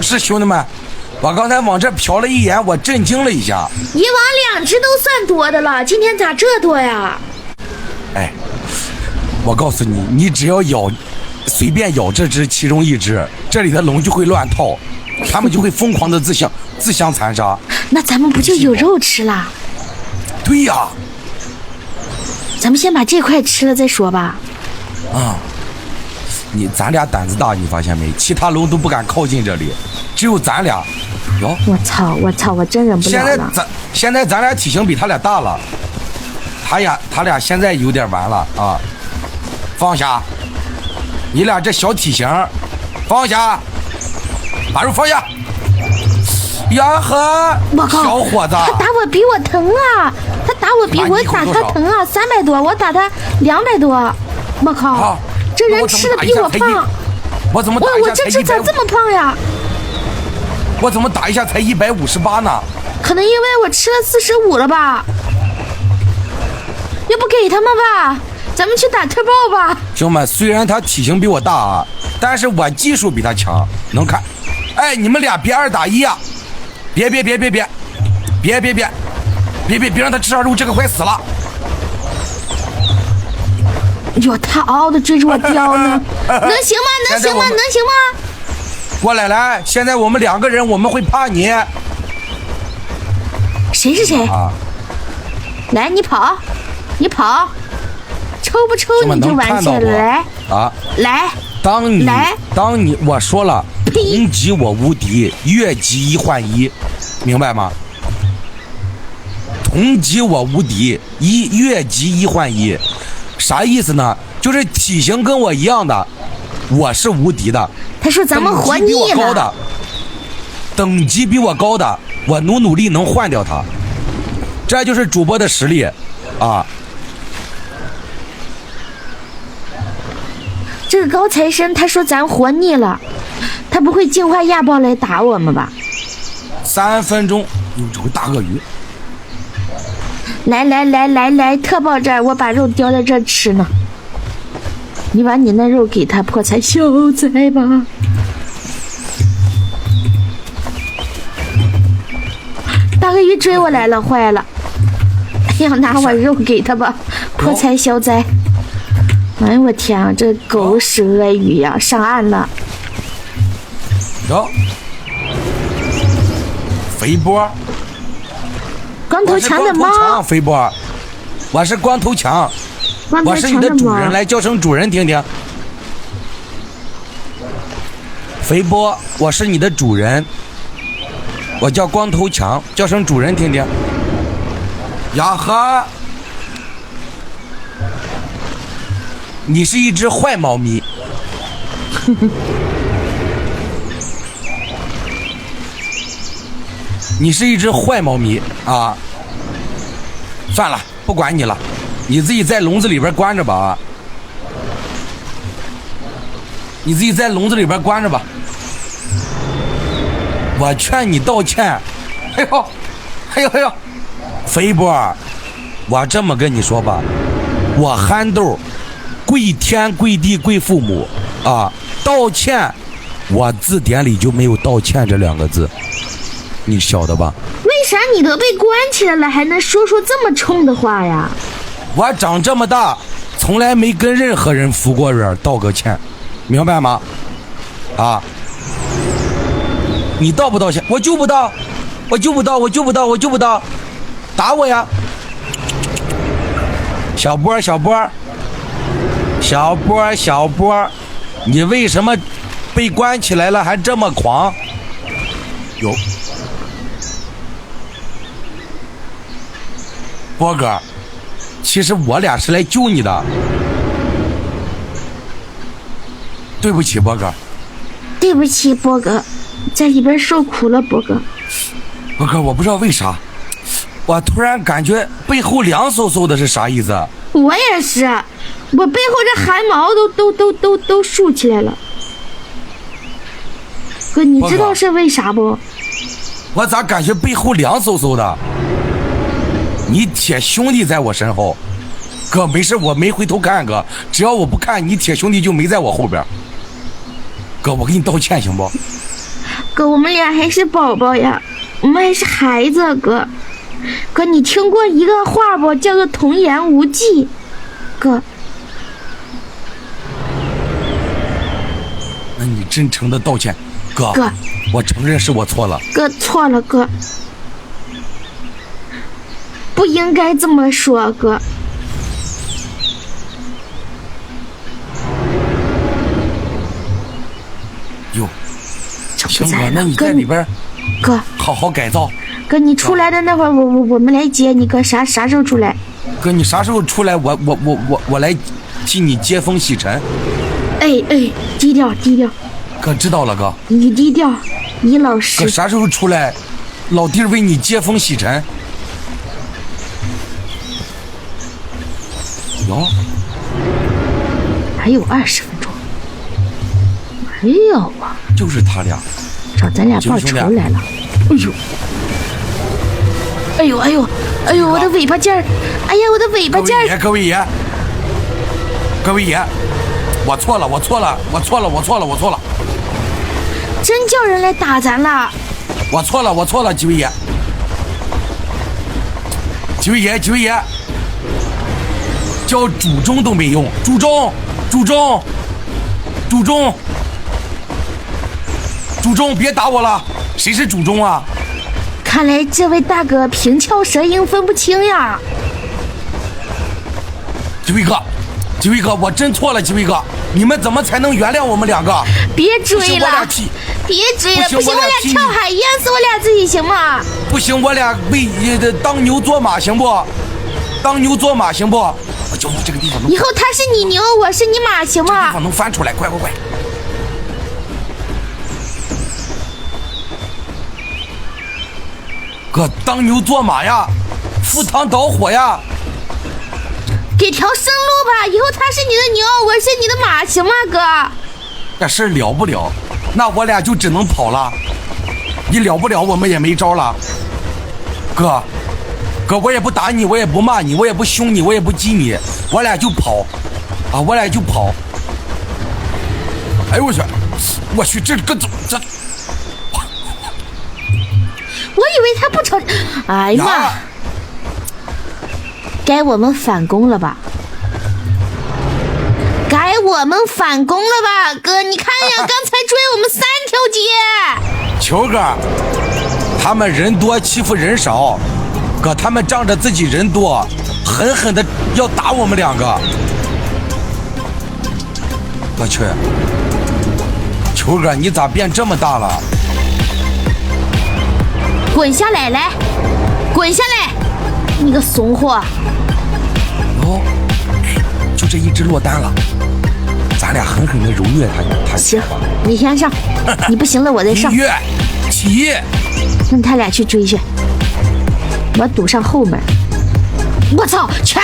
是兄弟们，我刚才往这瞟了一眼，我震惊了一下。以往2只都算多的了，今天咋这多呀？哎，我告诉你，你只要随便咬这只其中一只，这里的龙就会乱套，他们就会疯狂的自相残杀。那咱们不就有肉吃了？对呀。咱们先把这块吃了再说吧。咱俩胆子大，你发现没？其他龙都不敢靠近这里，只有咱俩。哟，我操！我真忍不了了。现在咱俩体型比他俩大了，他俩现在有点完了啊！放下，你俩这小体型，放下，把肉放下。呀呵，小伙子，他打我比我疼啊！他打我比我打他疼啊！300多，我打他200多。我靠，这人吃的比我胖。我怎么打一下才150？我这咋这么胖呀？我怎么打一下才158呢？可能因为我吃了45了吧。要不给他们吧，咱们去打特爆吧。兄弟们，虽然他体型比我大啊，但是我技术比他强，能看。哎，你们俩别2打1啊！别让他吃上肉，这个快死了。哟，他嗷嗷的追着我叼呢，能行吗？能行吗？过来，现在我们2个人，我们会怕你。谁是谁？来，你跑，抽不抽你就完事了。来，当你我说了，同级我无敌，越级1换1，明白吗？同级我无敌，越级1换1，啥意思呢？就是体型跟我一样的，我是无敌的。他说咱们活腻了。等级比我高的，我努力能换掉他。这就是主播的实力啊！这个高材生他说咱活腻了，他不会净化亚豹来打我们吧？3分钟，有这个大鳄鱼。来，特爆这儿，我把肉叼在这儿吃呢。你把你那肉给他破财消灾吧。大鳄鱼追我来了，坏了！要拿我肉给他吧，破财消灾。哎呦我天啊，这狗屎鳄鱼呀，上岸了！哟，肥波，光头强的猫，肥波，我是光头强，我是你的主人，来叫声主人听听。肥波，我是你的主人，我叫光头强，叫声主人听听。呀呵，你是一只坏猫咪。你是一只坏猫咪啊！算了，不管你了，你自己在笼子里边关着吧。你自己在笼子里边关着吧。我劝你道歉。哎呦，肥波，我这么跟你说吧，我憨豆，跪天跪地跪父母啊！道歉，我字典里就没有道歉这2个字。你晓得吧？为啥你都被关起来了，还能说出这么冲的话呀？我长这么大，从来没跟任何人服过软，道个歉，明白吗？啊！你道不道歉？我就不道，打我呀！小波，你为什么被关起来了还这么狂？有。波哥，其实我俩是来救你的。对不起，波哥。对不起，波哥，在里边受苦了，波哥。波哥，我不知道为啥，我突然感觉背后凉飕飕的，是啥意思？我也是，我背后这汗毛都竖起来了。哥，你知道是为啥不？我咋感觉背后凉飕飕的？你铁兄弟在我身后，哥没事，我没回头看，哥，只要我不看，你铁兄弟就没在我后边。哥，我给你道歉行不？哥，我们俩还是宝宝呀，我们还是孩子，哥。哥，你听过一个话不？叫做童言无忌。哥，那你真诚的道歉，哥。哥，我承认是我错了。哥错了，哥，不应该这么说，哥。哟，行哥，那你在里边，哥，好好改造。哥，你出来的那会儿，我们来接你。哥，啥时候出来？哥，你啥时候出来？我来替你接风洗尘。哎，低调。哥，知道了，哥。你低调，你老实。哥，啥时候出来？老弟为你接风洗尘。哟，还有20分钟。哎呦啊！就是他俩，找咱俩报仇来了。哎呦，我的尾巴尖儿！哎呀，我的尾巴尖儿！各位爷，我错了！真叫人来打咱了！我错了，几位爷，叫祖宗都没用，祖宗，别打我了！谁是祖宗啊？看来这位大哥平翘舌音分不清呀。几位哥，我真错了，几位哥，你们怎么才能原谅我们两个？别追了，别追了，不行，我俩跳海淹死我俩自己行吗？不行，我俩当牛做马行不？我教你这个地方能。以后他是你牛，我是你马行吗？这地方能翻出来，快！哥，当牛做马呀，赴汤蹈火呀！给条生路吧，以后他是你的牛，我是你的马，行吗，哥？这事了不了，那我俩就只能跑了。你了不了，我们也没招了。哥，我也不打你，我也不骂你，我也不凶你，我也不激你，我俩就跑，哎呦我去，这个怎么这？我以为他不吵，哎呀妈！该我们反攻了吧？哥，你看呀，刚才追我们3条街。球哥，他们人多欺负人少，哥，他们仗着自己人多，狠狠的要打我们两个。我去，球哥，你咋变这么大了？滚下来，你个怂货！哦，就这一只落单了，咱俩狠狠的揉虐他。行，你先上，你不行了我再上。起，让他俩去追去，我堵上后门。我操，全